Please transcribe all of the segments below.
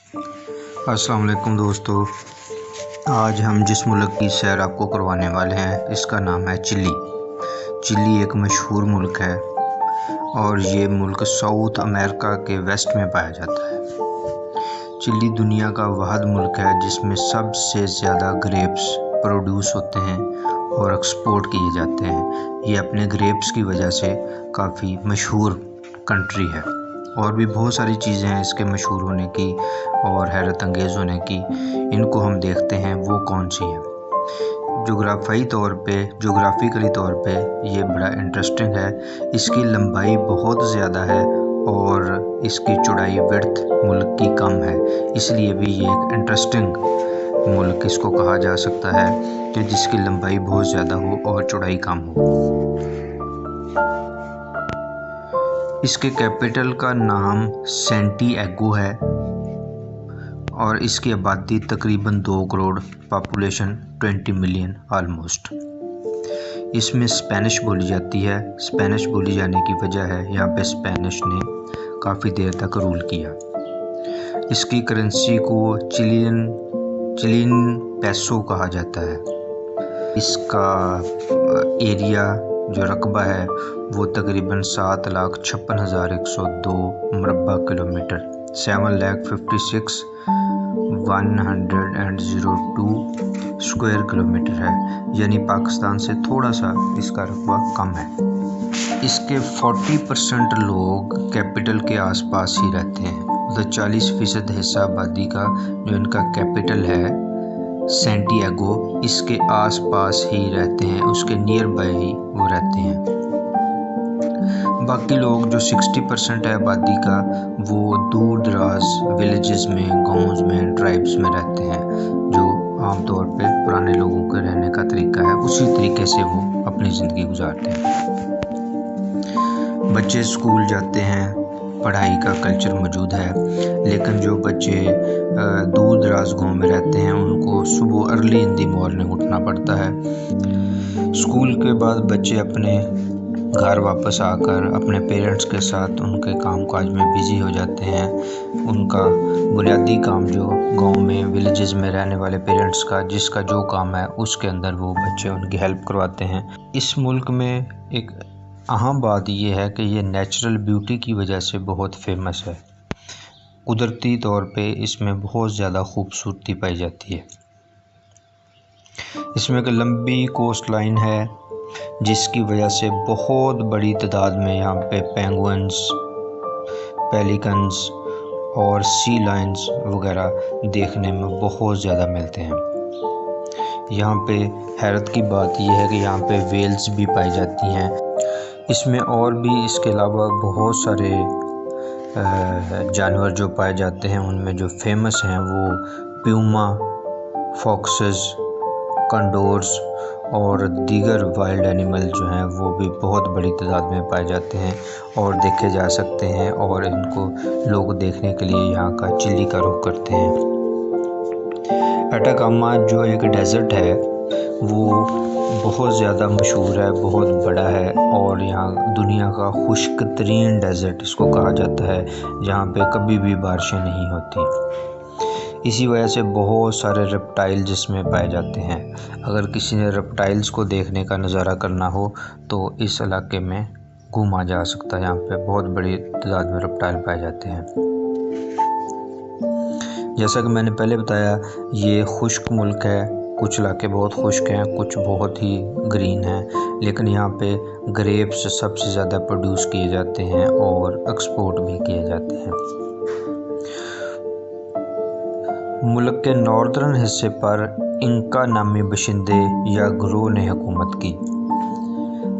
अस्सलाम वालेकुम दोस्तों, आज हम जिस मुल्क की सैर आपको करवाने वाले हैं इसका नाम है चिली। चिली एक मशहूर मुल्क है और ये मुल्क साउथ अमेरिका के वेस्ट में पाया जाता है। चिली दुनिया का वाहिद मुल्क है जिसमें सबसे ज़्यादा ग्रेप्स प्रोड्यूस होते हैं और एक्सपोर्ट किए जाते हैं। ये अपने ग्रेप्स की वजह से काफ़ी मशहूर कंट्री है और भी बहुत सारी चीज़ें हैं इसके मशहूर होने की और हैरत अंगेज़ होने की। इनको हम देखते हैं वो कौन सी हैं। जोग्राफिकली तौर पे ये बड़ा इंटरेस्टिंग है। इसकी लंबाई बहुत ज़्यादा है और इसकी चौड़ाई विड्थ मुल्क की कम है, इसलिए भी ये एक इंटरेस्टिंग मुल्क इसको कहा जा सकता है कि जिसकी लंबाई बहुत ज़्यादा हो और चौड़ाई कम हो। इसके कैपिटल का नाम सैंटियागो है और इसकी आबादी तकरीबन 2 करोड़, पॉपुलेशन 20 मिलियन ऑलमोस्ट। इसमें स्पेनिश बोली जाती है। स्पेनिश बोली जाने की वजह है यहाँ पे स्पेनिश ने काफ़ी देर तक रूल किया। इसकी करेंसी को चिलियन पैसो कहा जाता है। इसका एरिया जो रकबा है वो तकरीबन 7,56,102 मुरबा किलोमीटर 7,56,102 स्क्वायर किलोमीटर है, यानी पाकिस्तान से थोड़ा सा इसका रकबा कम है। इसके 40% लोग कैपिटल के आसपास ही रहते हैं। तो 40% हिस्सा आबादी का जो इनका कैपिटल है सैंटियागो, इसके आसपास ही रहते हैं, उसके नियर बाय ही वो रहते हैं। बाकी लोग जो 60% है आबादी का वो दूर दराज विलेजेस में, गांवों में, ट्राइब्स में रहते हैं, जो आमतौर पे पुराने लोगों के रहने का तरीका है, उसी तरीके से वो अपनी ज़िंदगी गुजारते हैं। बच्चे स्कूल जाते हैं, पढ़ाई का कल्चर मौजूद है, लेकिन जो बच्चे दूर दराज गाँव में रहते हैं उनको सुबह अर्ली इन दी मॉर्निंग उठना पड़ता है। स्कूल के बाद बच्चे अपने घर वापस आकर अपने पेरेंट्स के साथ उनके काम काज में बिज़ी हो जाते हैं। उनका बुनियादी काम जो गांव में विलेजेस में रहने वाले पेरेंट्स का जिसका जो काम है उसके अंदर वो बच्चे उनकी हेल्प करवाते हैं। इस मुल्क में एक अहम बात यह है कि ये नेचुरल ब्यूटी की वजह से बहुत फेमस है। कुदरती तौर पे इसमें बहुत ज़्यादा खूबसूरती पाई जाती है। इसमें एक लंबी कोस्ट लाइन है जिसकी वजह से बहुत बड़ी तादाद में यहाँ पे पेंगुइन्स, पेलिकन्स और सी लायंस वगैरह देखने में बहुत ज़्यादा मिलते हैं। यहाँ पे हैरत की बात यह है कि यहाँ पे वेल्स भी पाई जाती हैं। इसमें और भी इसके अलावा बहुत सारे जानवर जो पाए जाते हैं, उनमें जो फेमस हैं वो प्यूमा, फॉक्सेस, कंडोर्स और दीगर वाइल्ड एनिमल जो हैं वो भी बहुत बड़ी तादाद में पाए जाते हैं और देखे जा सकते हैं, और इनको लोग देखने के लिए यहाँ का चिली का रुख करते हैं। अटाकामा जो एक डेज़र्ट है वो बहुत ज़्यादा मशहूर है, बहुत बड़ा है और यहाँ दुनिया का खुश्क तरीन डेज़र्ट इसको कहा जाता है, जहाँ पे कभी भी बारिशें नहीं होती। इसी वजह से बहुत सारे रेप्टाइल जिसमें पाए जाते हैं। अगर किसी ने रेप्टाइल्स को देखने का नज़ारा करना हो तो इस इलाके में घूमा जा सकता है। यहाँ पे बहुत बड़ी तादाद में रेप्टाइल पाए जाते हैं। जैसा कि मैंने पहले बताया, ये खुश्क मुल्क है। कुछ इलाके बहुत खुश्क हैं, कुछ बहुत ही ग्रीन हैं, लेकिन यहाँ पे ग्रेप्स सबसे ज़्यादा प्रोड्यूस किए जाते हैं और एक्सपोर्ट भी किए जाते हैं। मुल्क के नॉर्दर्न हिस्से पर इंका नामी बशिंदे या ग्रोह ने हुकूमत की।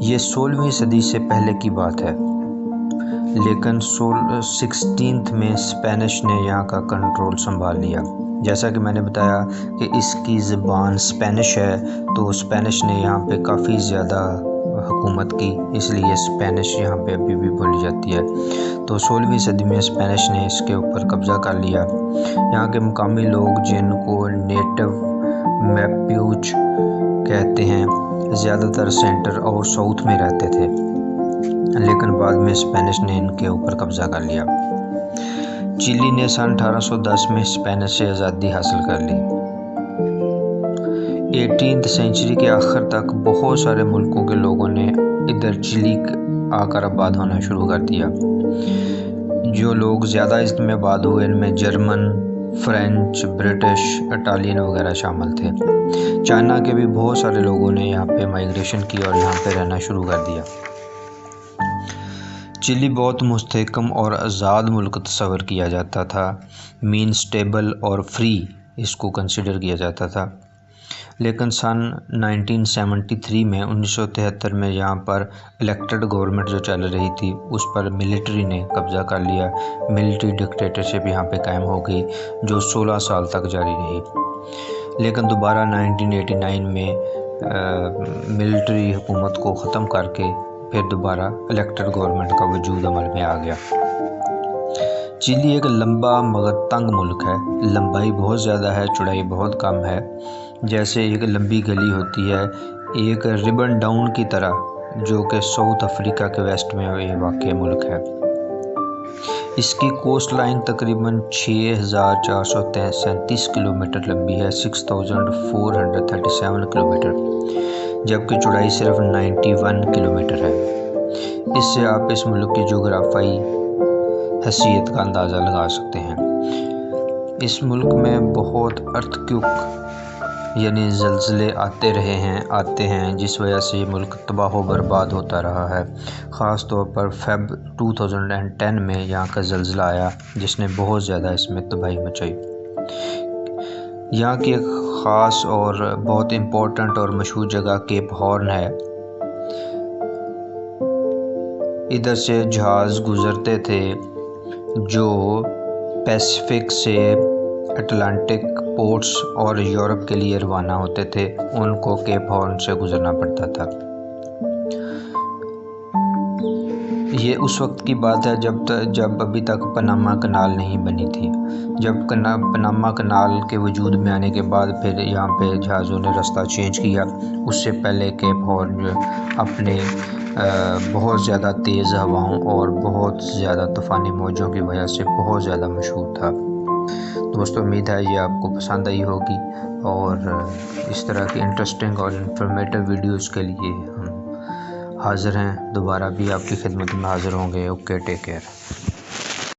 ये 16वीं सदी से पहले की बात है, लेकिन 16th में स्पेनिश ने यहाँ का कंट्रोल संभाल लिया। जैसा कि मैंने बताया कि इसकी ज़बान स्पेनिश है, तो स्पेनिश ने यहाँ पे काफ़ी ज़्यादा हुकूमत की, इसलिए स्पेनिश यहाँ पे अभी भी बोली जाती है। तो 16वीं सदी में स्पेनिश ने इसके ऊपर कब्ज़ा कर लिया। यहाँ के मुकामी लोग जिनको नेटिव मैप्यूच कहते हैं ज़्यादातर सेंटर और साउथ में रहते थे, लेकिन बाद में स्पेनिश ने इनके ऊपर कब्ज़ा कर लिया। चिली ने सन 1810 में स्पेनिश से आज़ादी हासिल कर ली। 18th सेंचुरी के आखिर तक बहुत सारे मुल्कों के लोगों ने इधर चिली आकर आबाद होना शुरू कर दिया। जो लोग ज़्यादा इसमें आबाद हुए इनमें जर्मन, फ्रेंच, ब्रिटिश, इटालियन वगैरह शामिल थे। चाइना के भी बहुत सारे लोगों ने यहाँ पे माइग्रेशन की और यहाँ पे रहना शुरू कर दिया। चिली बहुत मुस्तहकम और आज़ाद मुल्क तस्वर किया जाता था। मीन स्टेबल और फ्री इसको कंसिडर किया जाता था। लेकिन सन 1973 में 1973 में यहाँ पर इलेक्टेड गवर्नमेंट जो चल रही थी उस पर मिलिट्री ने कब्ज़ा कर लिया। मिलिट्री डिक्टेटरशिप यहाँ पे कायम हो गई जो 16 साल तक जारी रही। लेकिन दोबारा 1989 में मिलिट्री हुकूमत को ख़त्म करके फिर दोबारा इलेक्टेड गवर्नमेंट का वजूद अमल में आ गया। चिली एक लंबा मगर तंग मुल्क है। लंबाई बहुत ज़्यादा है, चौड़ाई बहुत कम है। जैसे एक लंबी गली होती है, एक रिबन डाउन की तरह, जो कि साउथ अफ्रीका के वेस्ट में ये वाक़ मुल्क है। इसकी कोस्ट लाइन तकरीबन 6437 किलोमीटर लंबी है, 6437 किलोमीटर, जबकि चौड़ाई सिर्फ 91 किलोमीटर है। इससे आप इस मुल्क की जोग्राफाई हैसियत का अंदाज़ा लगा सकते हैं। इस मुल्क में बहुत अर्थक्वेक यानी ज़लज़ले आते हैं जिस वजह से ये मुल्क तबाह व बर्बाद होता रहा है। ख़ास तौर पर फेब 2010 में यहाँ का ज़लज़ला आया जिसने बहुत ज़्यादा इसमें तबाही मचाई। यहाँ की एक ख़ास और बहुत इम्पोर्टेंट और मशहूर जगह केप हॉर्न है। इधर से जहाज़ गुज़रते थे जो पैसिफिक से अटलांटिक पोर्ट्स और यूरोप के लिए रवाना होते थे, उनको केप हॉर्न से गुज़रना पड़ता था। ये उस वक्त की बात है जब अभी तक पनामा कनाल नहीं बनी थी। जब पनामा कनाल के वजूद में आने के बाद फिर यहाँ पे जहाज़ों ने रास्ता चेंज किया। उससे पहले केप हॉर्न अपने बहुत ज़्यादा तेज़ हवाओं और बहुत ज़्यादा तूफ़ानी मौजों की वजह से बहुत ज़्यादा मशहूर था। दोस्तों, उम्मीद है ये आपको पसंद आई होगी और इस तरह की इंटरेस्टिंग और इन्फॉर्मेटिव वीडियोस के लिए हम हाज़िर हैं। दोबारा भी आपकी खिदमत में हाज़िर होंगे। Okay, take care.